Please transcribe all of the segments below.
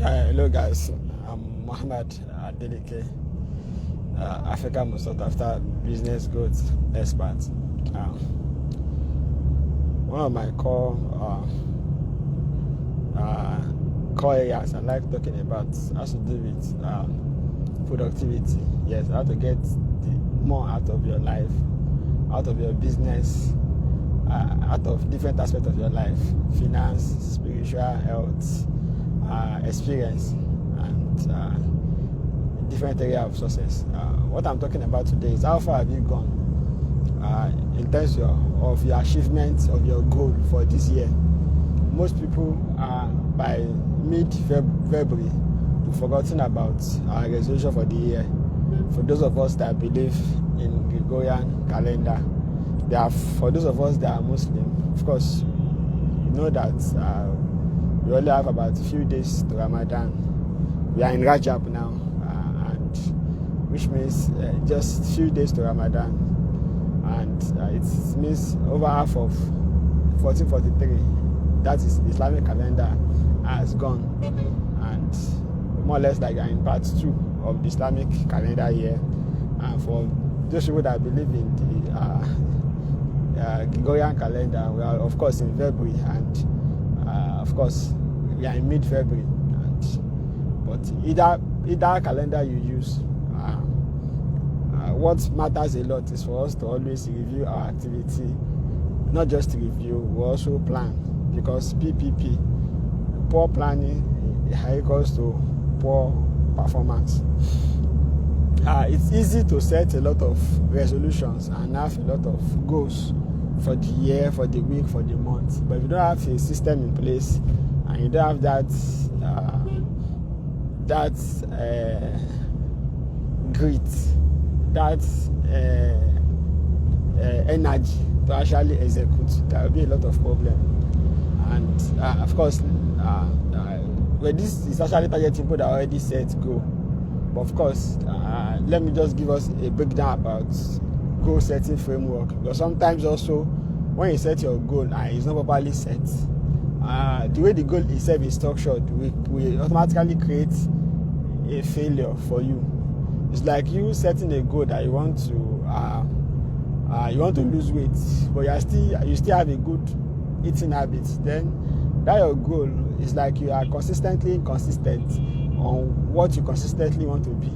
Hello guys, I'm Muhammad Adeleke, Africa most sought after business growth expert. One of my core areas I like talking about has to do with productivity. Yes, how to get more out of your life, out of your business, out of different aspects of your life: finance, spiritual, health, experience, and different area of success. What I'm talking about today is how far have you gone in terms of your achievement of your goal for this year. Most people by mid-February have forgotten about our resolution for the year. For those of us that believe in Gregorian calendar, for those of us that are Muslim, of course, you know that we only have about a few days to Ramadan. We are in Rajab now, and which means just a few days to Ramadan, and it means over half of 1443, that is Islamic calendar, has gone, and more or less like in part 2 of the Islamic calendar year. And for those people that believe in the Gregorian calendar, we are of course in February, and of course we are in mid-February. But either calendar you use, what matters a lot is for us to always review our activity. Not just review, we also plan, because PPP, poor planning, equals to poor performance. It's easy to set a lot of resolutions and have a lot of goals for the year, for the week, for the month. But if you don't have a system in place and you don't have that grit, that energy to actually execute, there will be a lot of problems. And of course, this is actually targeting people that already set goal. But of course, let me just give us a breakdown about goal setting framework. Because sometimes also, when you set your goal and it's not properly set, the way the goal itself is structured, we automatically create a failure for you. It's like you setting a goal that you want to lose weight, but you still have a good eating habit. Then that your goal is like you are consistently inconsistent on what you consistently want to be.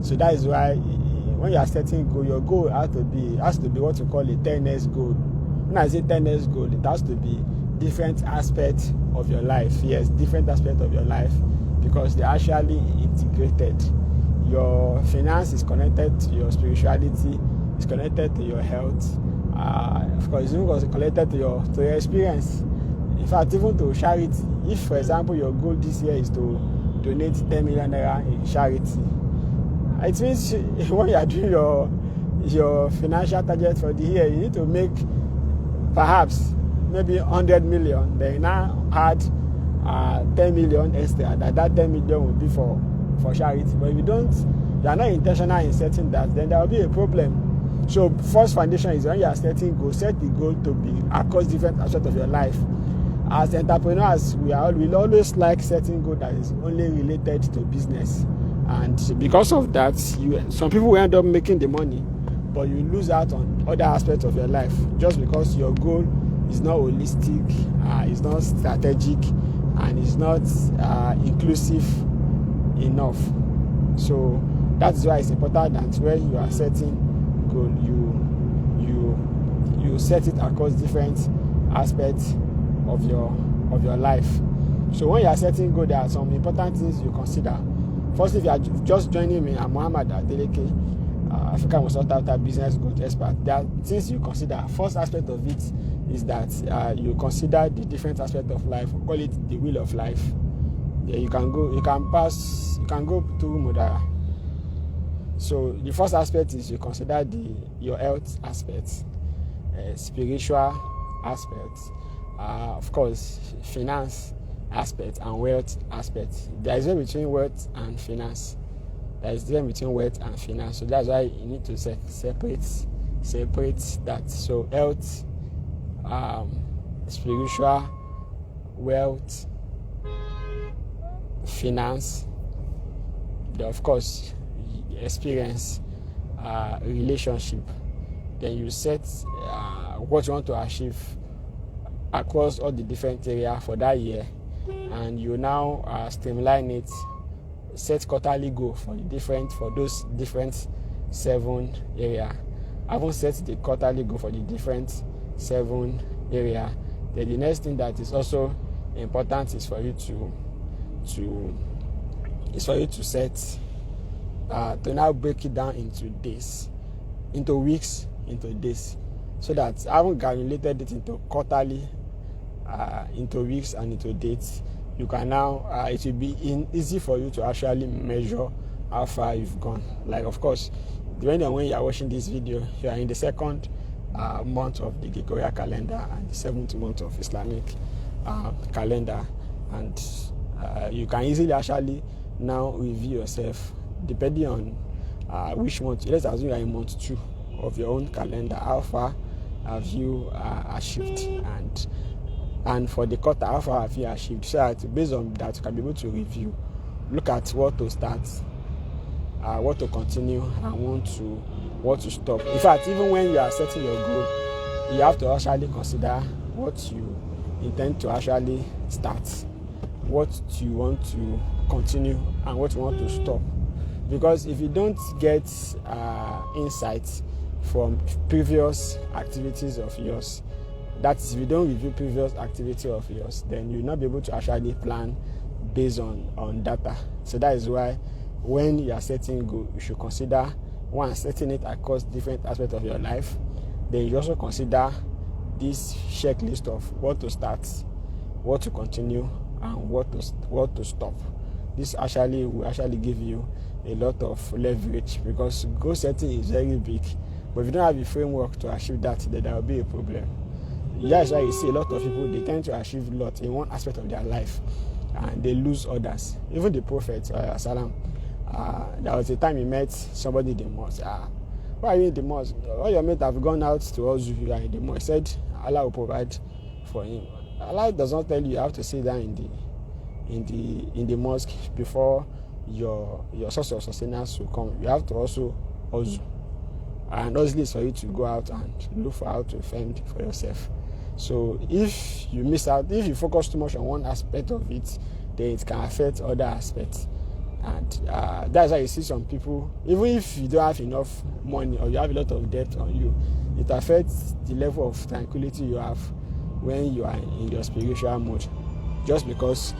So that is why when you are setting goal, your goal has to be what you call a 10S goal. When I say 10S goal, it has to be different aspects of your life. Yes, different aspects of your life, because they're actually integrated. Your finance is connected to your spirituality, it's connected to your health. Of course, it's even connected to your experience. In fact, even to charity. If, for example, your goal this year is to donate 10 million naira in charity, it means when you are doing your financial target for the year, you need to make perhaps maybe 100 million. Then you now add 10 million extra. That 10 million will be for charity. But if you are not intentional in setting that, then there will be a problem. So first foundation is when you are setting goals, set the goal to be across different aspects of your life. As entrepreneurs, we always like setting goals that is only related to business. And because of that, some people will end up making the money, but you lose out on other aspects of your life just because your goal is not holistic, it's not strategic, and it's not inclusive enough. So that's why it's important that when you are setting goal, you set it across different aspects of your life. So when you are setting goal, there are some important things you consider. First, if you are just joining me, I'm Muhammad Adeleke, Africa most sought after business growth expert. There are things you consider. First aspect of it is that you consider the different aspects of life. We call it the wheel of life. Yeah, you can go to Mudara. So the first aspect is you consider your health aspects, spiritual aspects, of course, finance aspect and wealth aspect. There is a difference between wealth and finance. So that's why you need to separate that. So health, spiritual, wealth, finance, then of course experience, relationship. Then you set what you want to achieve across all the different areas for that year, and you now streamline it, set quarterly goal for those different 7 areas. I haven't set the quarterly goal for the different 7 areas. Then the next thing that is also important is for you to set to now break it down into days, into weeks, into days, so that I haven't granulated it into quarterly, into weeks and into dates. You can now it will be easy for you to actually measure how far you've gone. Like, of course, depending on when you are watching this video, you are in the 2nd month of the Gregorian calendar and the 7th month of Islamic calendar, and you can easily actually now review yourself depending on which month. Let's assume you are in month 2 of your own calendar. How far have you achieved, and for the quarter, how far have you achieved? So that based on that, you can be able to review, look at what to start, what to continue, and what to stop. In fact, even when you are setting your goal, you have to actually consider what you intend to actually start, what you want to continue, and what you want to stop. Because if you don't get insights from previous activities of yours, that is, if you don't review previous activity of yours, then you'll not be able to actually plan based on data. So that is why when you are setting goal, you should consider, one, setting it across different aspects of your life. Then you also consider this checklist of what to start, what to continue, and what to stop. This will actually give you a lot of leverage, because goal setting is very big, but if you don't have a framework to achieve that, then there will be a problem. That's why you see a lot of people, they tend to achieve a lot in one aspect of their life and they lose others. Even the Prophet Salam, there was a time he met somebody in the mosque. Why are you in the mosque? All your mates have gone out to us, you are in the mosque. He said Allah will provide for him. Allah does not tell you have to sit down in the mosque before your source of sustenance will come. You have to also hustle, and hustle is for you to go out and look for how to fend for yourself. So if you miss out, if you focus too much on one aspect of it, then it can affect other aspects. And that's why you see some people, even if you don't have enough money or you have a lot of debt on you, it affects the level of tranquility you have when you are in your spiritual mode, just because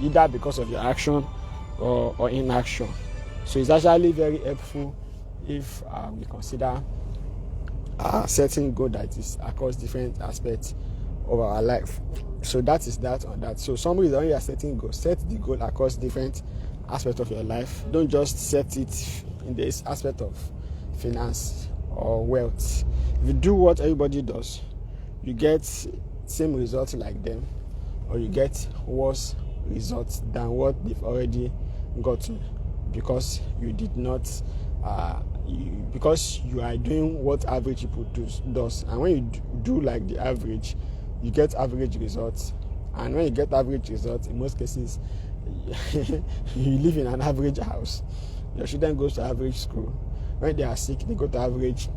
either because of your action or inaction. So it's actually very helpful if we consider setting goal that is across different aspects of our life. So that is that on that. So somebody is when you are setting goals, set the goal across different aspects of your life. Don't just set it in this aspect of finance or wealth. If you do what everybody does, you get same results like them, or you get worse results than what they've already gotten, because you did not because you are doing what average people does. And when you do like the average, you get average results. And when you get average results, in most cases, you live in an average house. Your children go to average school. When they are sick, they go to average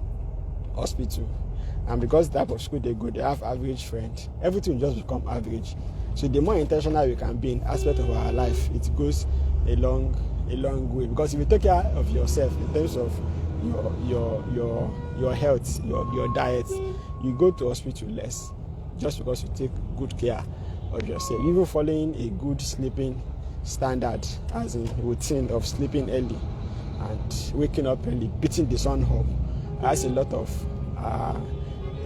hospital. And because the type of school they go, they have average friends. Everything will just become average. So the more intentional we can be in aspect of our life, it goes a long way. Because if you take care of yourself in terms of your health, your diet, you go to hospital less, just because you take good care of yourself. Even following a good sleeping standard, as in routine of sleeping early and waking up early, beating the sun up, has a lot of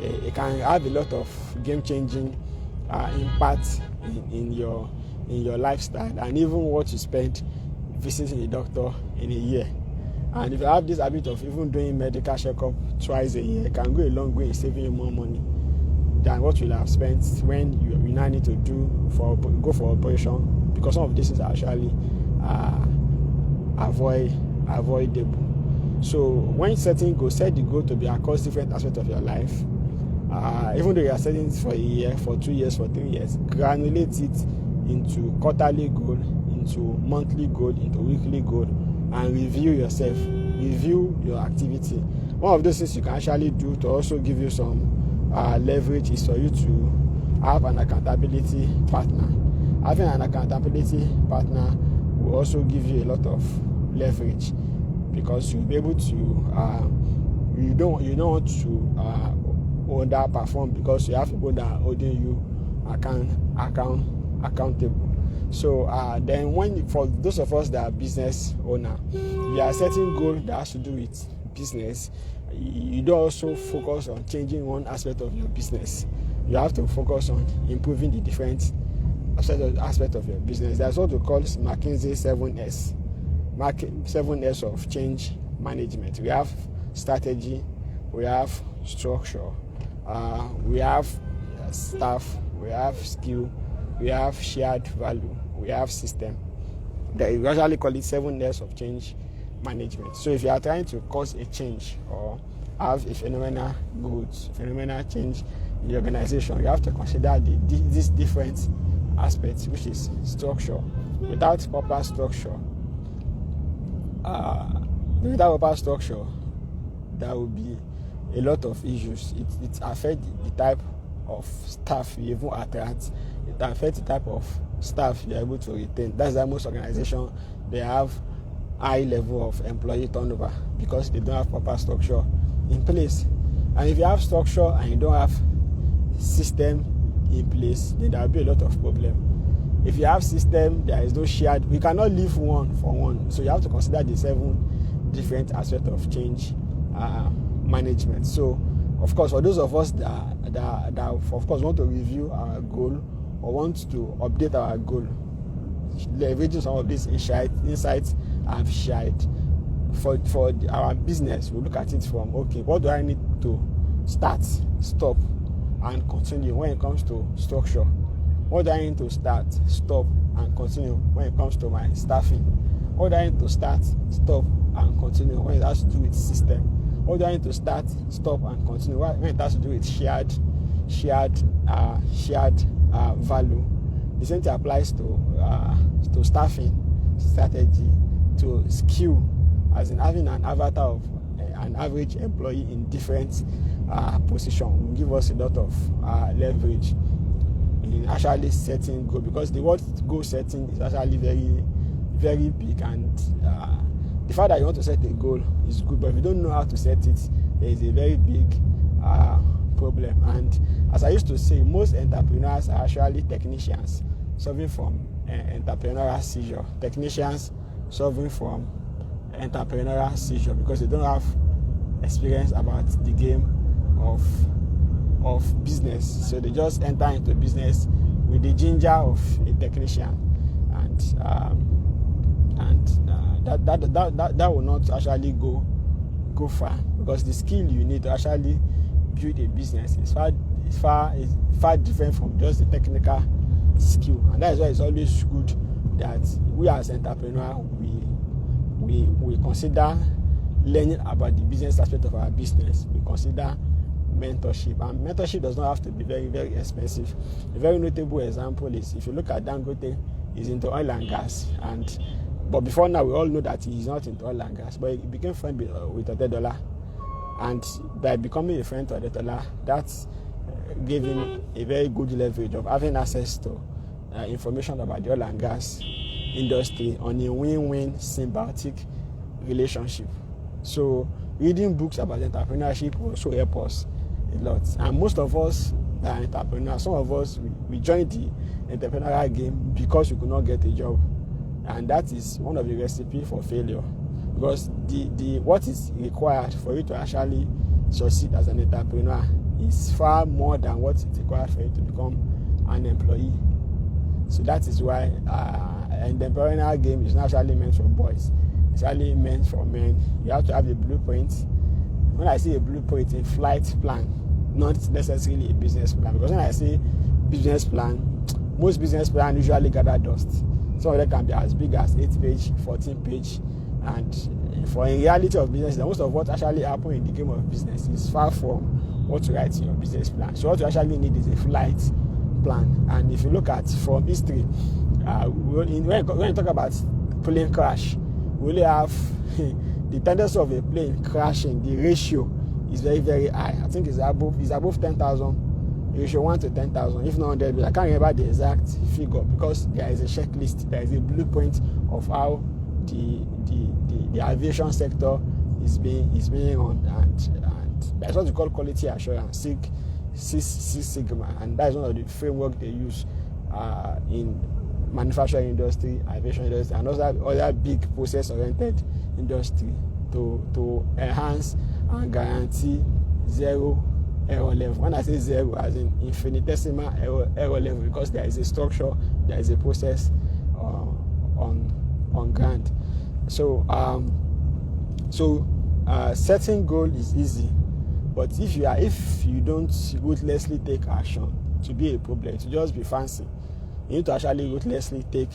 it can have a lot of game-changing impact in your lifestyle, and even what you spend visiting a doctor in a year. And if you have this habit of even doing medical checkup twice a year, it can go a long way in saving you more money than what you'll have spent when you now need to go for operation, because some of this is actually avoidable. So when setting goals, set the goal to be across different aspects of your life. Even though you are setting it for a year, for 2 years, for 3 years, granulate it into quarterly goal, into monthly goal, into weekly goal, and review yourself, review your activity. One of those things you can actually do to also give you some leverage is for you to have an accountability partner. Having an accountability partner will also give you a lot of leverage, because you'll be able to you don't want to underperform, because you have people that are holding you accountable. So then for those of us that are business owner, you are setting goal that has to do with business. You don't also focus on changing one aspect of your business. You have to focus on improving the different aspect of your business. That's what we call McKinsey 7S of change management. We have strategy, we have structure, we have staff, we have skill, we have shared value, we have system. We actually call it 7S of change management. So if you are trying to cause a change or have a phenomenal change in the organization, you have to consider these different aspects, which is structure. Without proper structure, there will be a lot of issues. It affects the type of staff you even attract. It affects the type of staff you're able to retain. That's why most organizations, they have high level of employee turnover, because they don't have proper structure in place. And if you have structure and you don't have system in place, then there will be a lot of problem. If you have system, there is no shared. We cannot leave one for one. So you have to consider the 7 different aspects of change management. So, of course, for those of us that of course want to review our goal or want to update our goal, leveraging some of these insights I've shared for our business, we look at it from, okay, what do I need to start, stop, and continue when it comes to structure? What do I need to start, stop, and continue when it comes to my staffing? What do I need to start, stop, and continue when it has to do with system? What do I need to start, stop, and continue when it has to do with shared value? The same thing applies to staffing strategy, to skill, as in having an avatar of an average employee in different position will give us a lot of leverage in actually setting goal, because the word goal setting is actually very, very big, and the fact that you want to set a goal is good, but if you don't know how to set it, there is a very big problem. And as I used to say, most entrepreneurs are actually technicians suffering from entrepreneurial seizure. Technicians suffering from entrepreneurial seizure because they don't have experience about the game of business. So they just enter into business with the ginger of a technician, and that will not actually go far, because the skill you need to actually build a business is far different from just the technical skill. And that is why it's always good that we as entrepreneurs we consider learning about the business aspect of our business. We consider mentorship, and mentorship does not have to be very, very expensive. A very notable example is, if you look at Dangote, he's into oil and gas, but before now we all know that he's not into oil and gas, but he became friend with Otedola, and by becoming a friend to Otedola, that gave him a very good leverage of having access to information about the oil and gas industry on a win-win symbiotic relationship. So reading books about entrepreneurship also help us a lot. And most of us are entrepreneurs. Some of us, we joined the entrepreneurial game because we could not get a job, and that is one of the recipes for failure, because what is required for you to actually succeed as an entrepreneur is far more than what is required for you to become an employee. So that is why an entrepreneurial game is not actually meant for boys. It's actually meant for men. You have to have a blueprint. When I say a blueprint, a flight plan, not necessarily a business plan. Because when I say business plan, most business plans usually gather dust. Some of them can be as big as 8-page, 14-page, and for in reality of business, most of what actually happens in the game of business is far from what you write in your business plan. So what you actually need is a flight plan. And if you look at from history, when you talk about plane crash, we only have the tendency of a plane crashing. The ratio is very, very high. I think it's above 10,000. Ratio 1 to 10,000, if not 100. But I can't remember the exact figure because there is a checklist. There is a blueprint of how the aviation sector is being run, and that's what we call quality assurance, Six Sigma, and that is one of the framework they use in manufacturing industry, aviation industry, and also other big process-oriented industry to enhance and guarantee zero error level. When I say zero, as in infinitesimal error level, because there is a structure, there is a process on ground. So setting goal is easy, but if you don't ruthlessly take action, to be a problem, to just be fancy, you need to actually ruthlessly take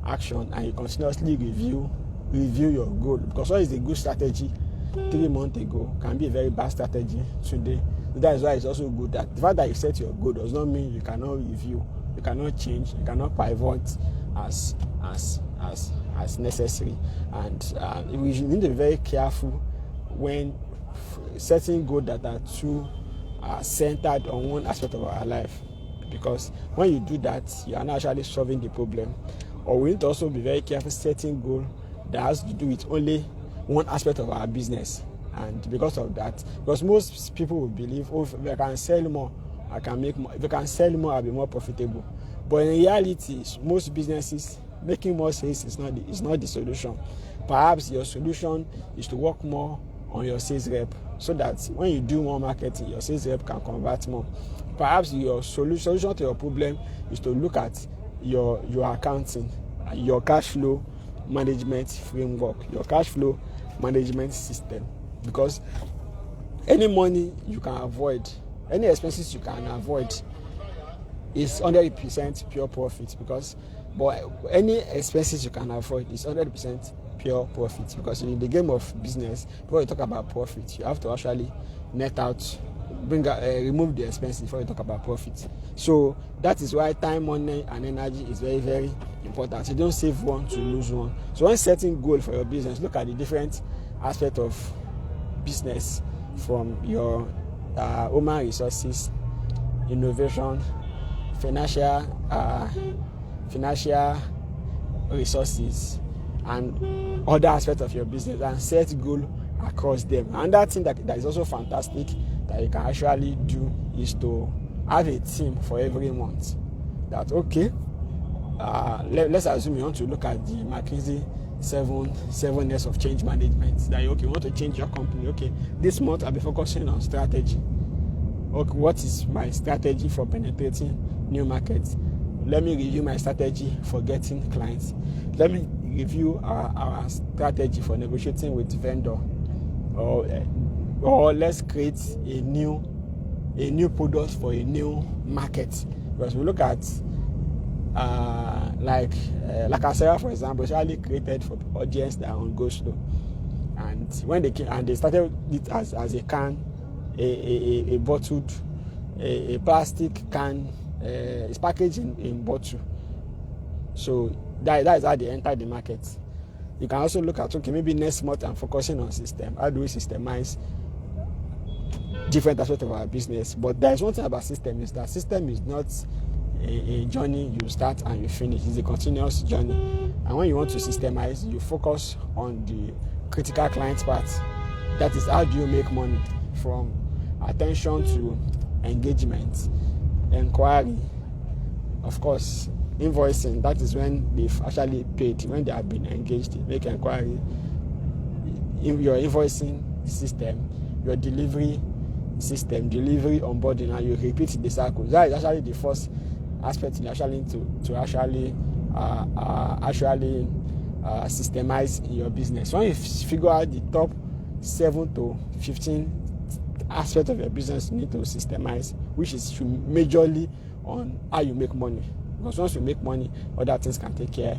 action, and you continuously review your goal. Because what is a good strategy 3 months ago can be a very bad strategy today. That is why it's also good that the fact that you set your goal does not mean you cannot review, you cannot change, you cannot pivot as necessary. And we need to be very careful when setting goals that are too centered on one aspect of our life, because when you do that, you are not actually solving the problem. Or we need to also be very careful setting goals that has to do with only one aspect of our business. And because of that, because most people will believe, oh, if I can sell more, I can make more. If I can sell more, I'll be more profitable. But in reality, most businesses, making more sales is not the solution. Perhaps your solution is to work more on your sales rep, so that when you do more marketing, your sales rep can convert more. Perhaps your solution to your problem is to look at your accounting, your cash flow management framework, your cash flow management system. Because any money you can avoid, any expenses you can avoid is 100% pure profit. But any expenses you can avoid is 100% pure profit. Because in the game of business, before you talk about profit, you have to actually net out, remove the expenses before you talk about profit. So that is why time, money, and energy is very, very important. You don't save one to lose one. So when setting goal for your business, look at the different aspects of business, from your human resources, innovation, financial resources, and other aspects of your business, and set goal across them. And that thing that is also fantastic that you can actually do is to have a team for every month. That okay, let's assume you want to look at the McKinsey 7 years of change management. That okay, you want to change your company. Okay, this month I'll be focusing on strategy. Okay, what is my strategy for penetrating new markets? Let me review my strategy for getting clients. Let me review our strategy for negotiating with vendor. Or let's create a new product for a new market. Because we look at like Acera, for example, it's actually created for audience that are on go slow. And when they came and they started it as a can, a bottled, a plastic can, it's packaged in bottle. So that is how they enter the market. You can also look at, okay, maybe next month I'm focusing on system. How do we systemize different aspects of our business? But there is one thing about system, is that system is not a journey you start and you finish. It's a continuous journey. And when you want to systemize, you focus on the critical client part. That is, how do you make money, from attention to engagement, inquiry, of course, invoicing. That is when they've actually paid, when they have been engaged, make inquiry, in your invoicing system, your delivery system, delivery onboarding, and you repeat the cycle. That is actually the first aspect you actually need to actually systemize in your business. When you figure out the top 7 to 15 aspects of your business, you need to systemize, which is majorly on how you make money. Because once you make money, other things can take care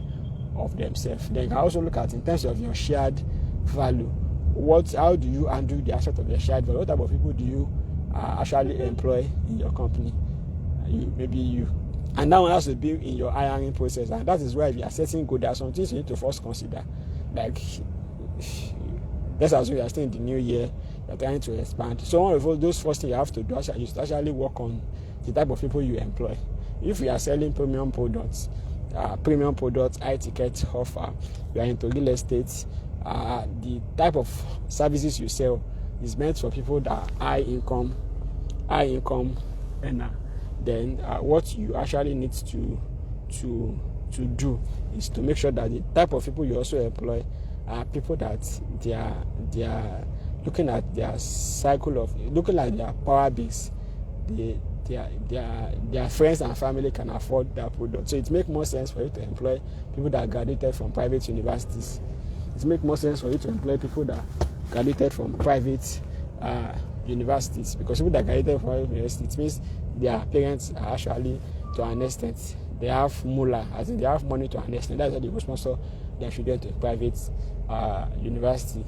of themselves. Then you can also look at, in terms of your shared value, how do you handle the aspect of your shared value? What type of people do you actually employ in your company? Maybe you And that one has to be in your hiring process. And that is why if you are setting goals, there are some things you need to first consider. Like, let's assume you are still in the new year, you're trying to expand. So one of those first things you have to do is to actually work on the type of people you employ. If you are selling premium products, high ticket offer, you are into real estate, the type of services you sell is meant for people that are high income earner. Then what you actually need to do is to make sure that the type of people you also employ are people that they are looking at their cycle of looking at their power base. Their friends and family can afford their product. So it makes more sense for you to employ people that graduated from private universities. It makes more sense for you to employ people that graduated from private universities, because people that graduated from private universities, it means their parents are actually, to an extent, they have moolah, as in they have money to an extent. That's why they go sponsor their children to a private university.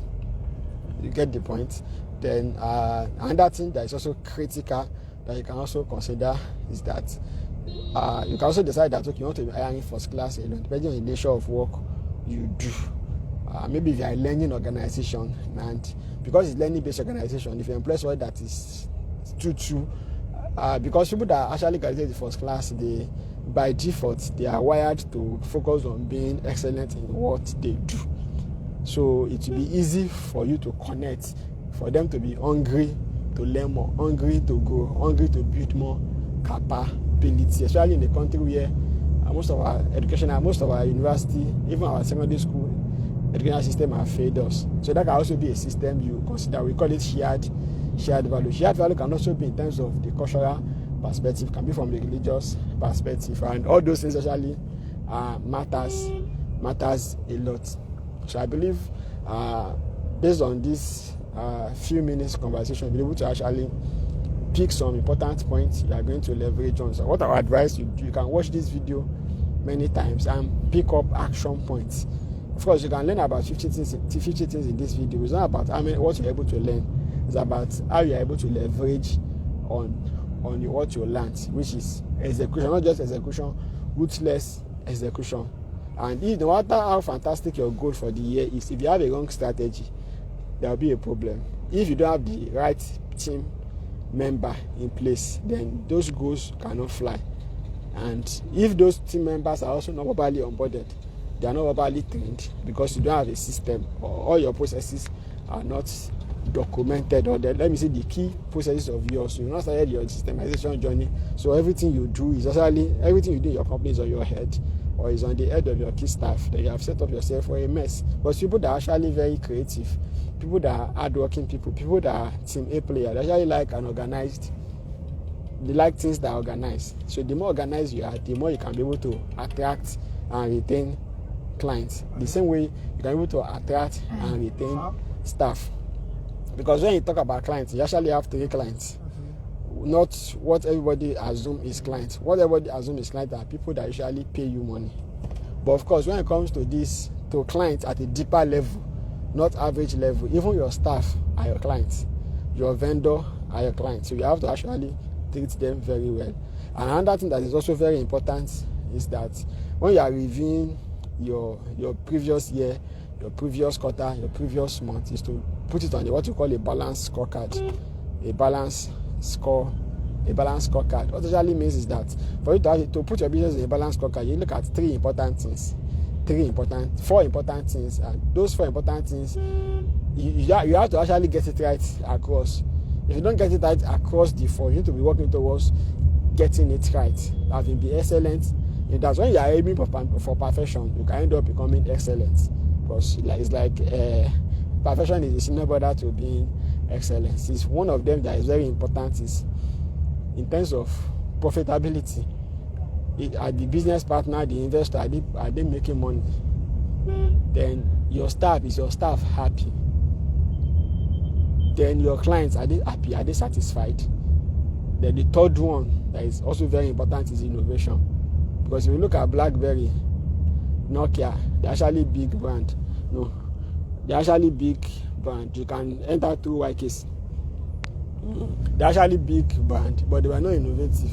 You get the point? Then another thing that is also critical that you can also consider is that you can also decide that, okay, you want to be hiring first class alone, depending on the nature of work you do. Maybe if you are a learning organization, and because it's learning-based organization, if you employ someone that is true, because people that actually graduate the first class, they by default they are wired to focus on being excellent in what they do. So it will be easy for you to connect, for them to be hungry to learn more, hungry to grow, hungry to build more capability, especially in a country where most of our education and most of our university, even our secondary school education system have failed us. So that can also be a system you consider. We call it shared value. Shared value can also be in terms of the cultural perspective, can be from the religious perspective, and all those things actually matters a lot. So I believe based on this few minutes conversation, you'll be able to actually pick some important points you are going to leverage on. So what I would advise you do, you can watch this video many times and pick up action points. Of course, you can learn about 50 things in this video. It's not about what you're able to learn. It's about how you're able to leverage on what you learned, which is execution, not just execution, ruthless execution. And no matter how fantastic your goal for the year is, if you have a wrong strategy, there will be a problem. If you don't have the right team member in place, then those goals cannot fly. And if those team members are also not properly onboarded, they are not properly trained, because you don't have a system, or all your processes are not documented, or let me say the key processes of yours. You not started your systemization journey, so everything you do is actually everything you do in your company is on your head, or is on the head of your key staff. That you have set up yourself for a mess. But people that are actually very creative, people that are hardworking people that are team A players, they actually like an organized. They like things that are organized. So the more organized you are, the more you can be able to attract and retain clients. The same way you can be able to attract and retain staff. Because when you talk about clients, you actually have 3 clients. Not what everybody assumes is clients. What everybody assumes is clients are people that usually pay you money. But of course, when it comes to this, to clients at a deeper level, not average level, even your staff are your clients. Your vendor are your clients. So you have to actually treat them very well. And another thing that is also very important is that when you are reviewing your previous year, your previous quarter, your previous month, is to put it on what you call a balanced scorecard, a balanced scorecard. What it actually means is that for you to put your business in a balanced scorecard, you look at 4 important things, and those 4 important things, you have to actually get it right across. If you don't get it right across the 4, you need to be working towards getting it right, having be excellent. And that's when you are aiming for perfection, you can end up becoming excellent. Because it's like perfection is a similar brother to being excellence. It's one of them that is very important. Is in terms of profitability. Are the business partner, the investor, are they making money? Then your staff happy? Then your clients, are they happy? Are they satisfied? Then the third one that is also very important is innovation. Because if you look at BlackBerry, Nokia, they're actually big brand. No, they're actually big brand. You can enter through YKs. They're actually big brand, but they were not innovative.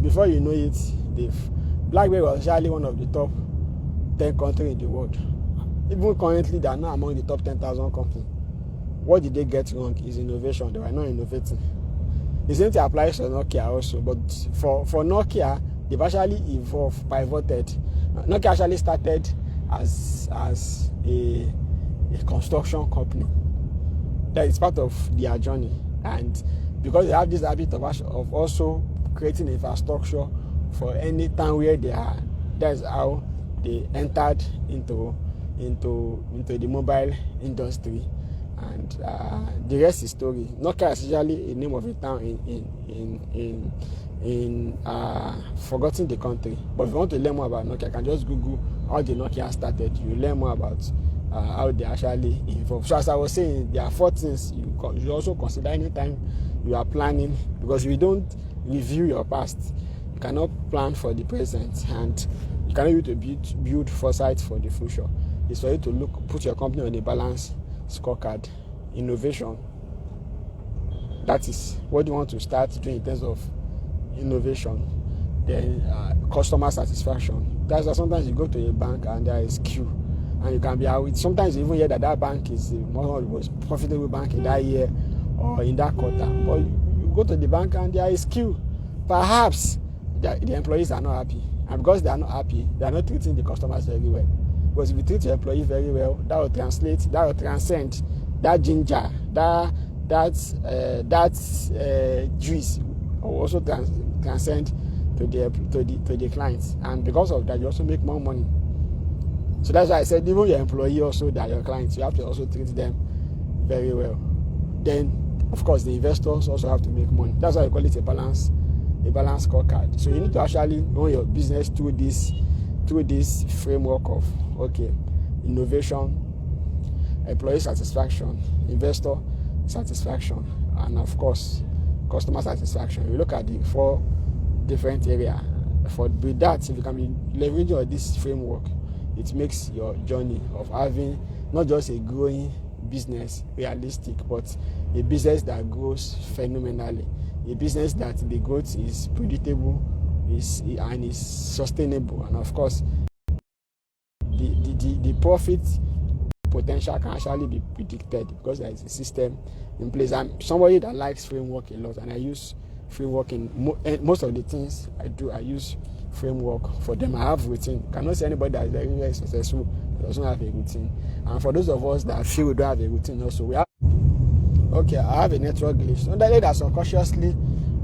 Before you know it, BlackBerry was actually one of the top 10 countries in the world. Even currently, they are not among the top 10,000 companies. What did they get wrong is innovation. They were not innovating. The same thing applies to Nokia also, but for Nokia, they've actually evolved, pivoted. Nokia actually started as a construction company. That is part of their journey, and because they have this habit of also creating infrastructure for any town where they are, that's how they entered into the mobile industry. And the rest is story. Nokia is usually a name of a town in forgotten the country. But if you want to learn more about Nokia, you can just Google how the Nokia started. You learn more about how they actually evolved. So as I was saying, there are 4 things you also consider anytime you are planning, because if you don't review your past, you cannot plan for the present, and you cannot be able to build foresight for the future. It's for you to put your company on a balanced scorecard. Innovation, that is what you want to start doing in terms of innovation. Then customer satisfaction. That's why sometimes you go to a bank and there is queue, and you can be out. Sometimes you even hear that bank is one of the most profitable bank in that year or in that quarter, but you go to the bank and there is queue. Perhaps the employees are not happy, and because they are not happy, they are not treating the customers very well. Because if you treat your employee very well, that will transcend that ginger, that juice will also transcend to the clients, and because of that, you also make more money. So that's why I said even your employee also, they are your clients. You have to also treat them very well. Then, of course, the investors also have to make money. That's why I call it a balanced scorecard. So you need to actually run your business through this framework of innovation, employee satisfaction, investor satisfaction, and of course customer satisfaction. You look at the 4 different areas. With that, if you can be leveraging on this framework, it makes your journey of having not just a growing business realistic, but a business that grows phenomenally, a business that the growth is predictable, and is sustainable, and of course the profit potential can actually be predicted because there is a system in place. I'm somebody that likes framework a lot, and I use framework in most of the things I do. I use framework for them. I have routine. You cannot see anybody that is very, very successful that doesn't have a routine. And for those of us that feel we don't have a routine also, I have a network glitch. Not that subconsciously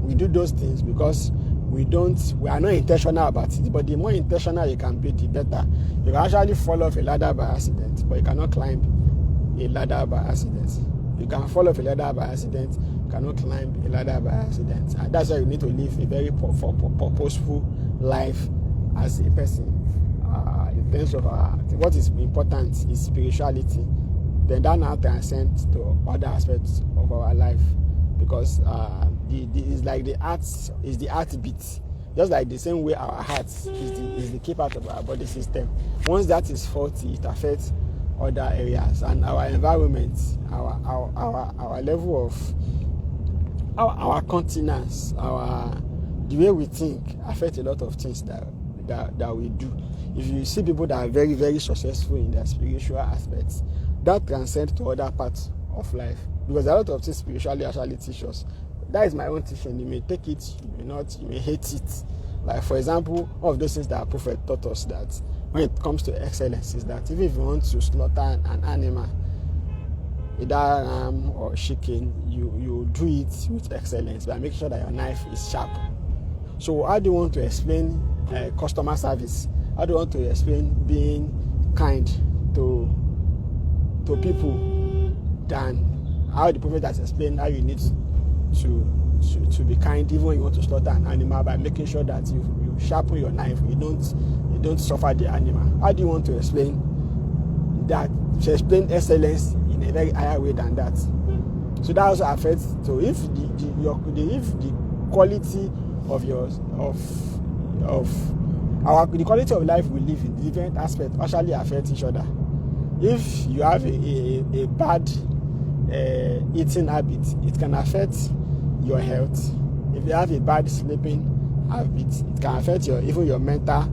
we do those things because we are not intentional about it, but the more intentional you can be, the better. You can actually fall off a ladder by accident, but you cannot climb a ladder by accident. You can fall off a ladder by accident, you cannot climb a ladder by accident. And that's why you need to live a very purposeful life as a person. In terms of what is important is spirituality. Then that now transcends to other aspects of our life, because it's like the heartbeat. Just like the same way our heart is the key part of our body system. Once that is faulty, it affects other areas, and our environment, our level of our continence, the way we think affects a lot of things that we do. If you see people that are very, very successful in their spiritual aspects, that transcends to other parts of life, because a lot of things spiritually actually teach us. That is my own teaching. You may take it, you may not, you may hate it. Like, for example, one of those things that our prophet taught us, that when it comes to excellence, is that even if you want to slaughter an animal, either ram or chicken, you do it with excellence by making sure that your knife is sharp. So how do you want to explain customer service? How do you want to explain being kind to people than how the prophet has explained how you need to be kind even when you want to slaughter an animal, by making sure that you sharpen your knife, you don't suffer the animal? How do you want to explain that, to explain excellence in a very higher way than that? So that also affects. So if the quality of the quality of life we live in, different aspects actually affect each other. If you have a bad eating habit, it can affect your health. If you have a bad sleeping habits. It can affect even your mental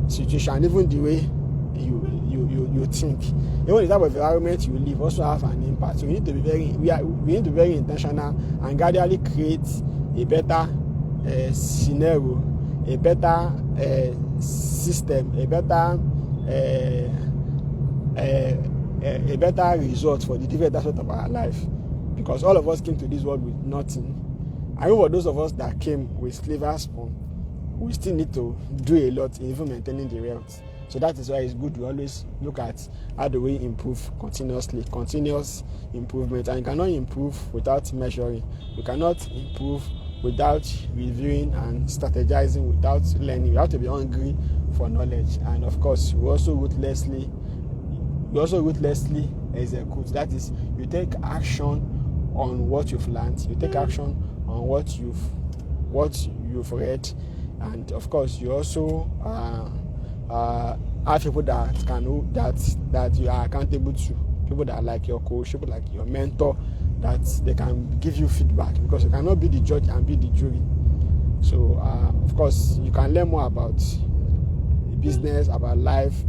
situation, even the way you think. Even the type of environment you live also have an impact. So we need to be very intentional and gradually create a better scenario, a better system, a better result for the different aspects of our life, because all of us came to this world with nothing. And even for those of us that came with silver spoon, we still need to do a lot in even maintaining the wealth. So that is why it's good to always look at how do we improve continuously, continuous improvement. And you cannot improve without measuring. You cannot improve without reviewing and strategizing, without learning. You have to be hungry for knowledge. And of course, you also ruthlessly execute. That is, you take action on what you've learned. You take action on what you've read. And of course, you also have people that you are accountable to, people that are like your coach, people like your mentor, that they can give you feedback, because you cannot be the judge and be the jury. So of course, you can learn more about business, about life,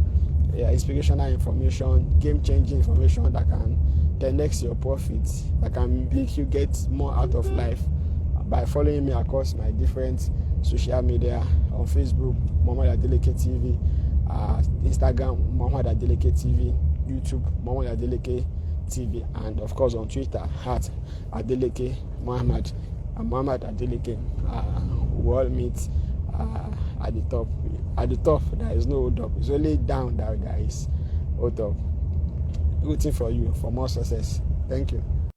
inspirational information, game-changing information that can 10x your profits, that can make you get more out of life by following me across my different social media. On Facebook, Muhammad Adeleke TV, Instagram, Muhammad Adeleke TV, YouTube, Muhammad Adeleke TV, and of course on Twitter, @Adeleke Muhammad, Muhammad Adeleke. We all meet at the top. At the top, there is no hold up. It's only down that there is hold up. Rooting for you for more success. Thank you.